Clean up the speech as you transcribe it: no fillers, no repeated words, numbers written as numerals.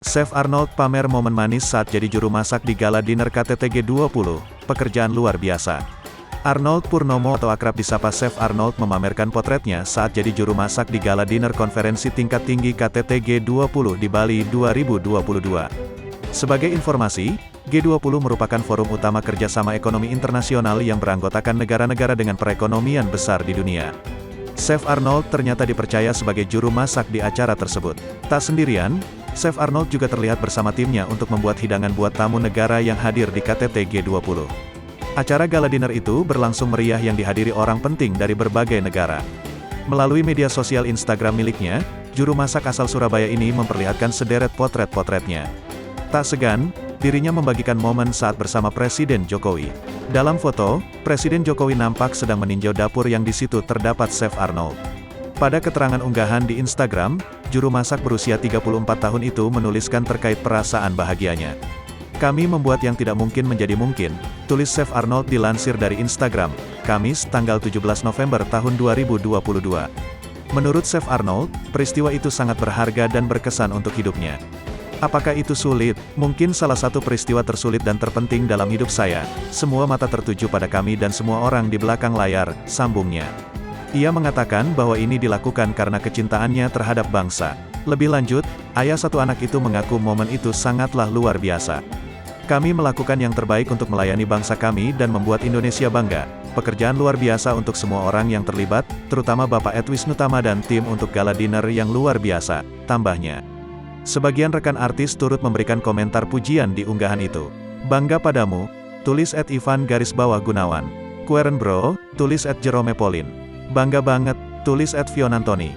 Chef Arnold pamer momen manis saat jadi juru masak di gala dinner KTT G20, pekerjaan luar biasa. Arnold Purnomo atau akrab disapa Chef Arnold memamerkan potretnya saat jadi juru masak di gala dinner konferensi tingkat tinggi KTT G20 di Bali 2022. Sebagai informasi, G20 merupakan forum utama kerjasama ekonomi internasional yang beranggotakan negara-negara dengan perekonomian besar di dunia. Chef Arnold ternyata dipercaya sebagai juru masak di acara tersebut. Tak sendirian, Chef Arnold juga terlihat bersama timnya untuk membuat hidangan buat tamu negara yang hadir di KTT G20. Acara gala dinner itu berlangsung meriah yang dihadiri orang penting dari berbagai negara. Melalui media sosial Instagram miliknya, juru masak asal Surabaya ini memperlihatkan sederet potret-potretnya. Tak segan, dirinya membagikan momen saat bersama Presiden Jokowi. Dalam foto, Presiden Jokowi nampak sedang meninjau dapur yang di situ terdapat Chef Arnold. Pada keterangan unggahan di Instagram, juru masak berusia 34 tahun itu menuliskan terkait perasaan bahagianya. "Kami membuat yang tidak mungkin menjadi mungkin," tulis Chef Arnold dilansir dari Instagram, Kamis, tanggal 17 November tahun 2022. Menurut Chef Arnold, peristiwa itu sangat berharga dan berkesan untuk hidupnya. "Apakah itu sulit? Mungkin salah satu peristiwa tersulit dan terpenting dalam hidup saya. Semua mata tertuju pada kami dan semua orang di belakang layar," sambungnya. Ia mengatakan bahwa ini dilakukan karena kecintaannya terhadap bangsa. Lebih lanjut, ayah satu anak itu mengaku momen itu sangatlah luar biasa. "Kami melakukan yang terbaik untuk melayani bangsa kami dan membuat Indonesia bangga. Pekerjaan luar biasa untuk semua orang yang terlibat, terutama Bapak Ed Wisnutama dan tim untuk gala dinner yang luar biasa," tambahnya. Sebagian rekan artis turut memberikan komentar pujian di unggahan itu. "Bangga padamu," tulis @Ivan_Gunawan. "Kueren bro," tulis @Jerome Polin. "Bangga banget," tulis @Fionantoni.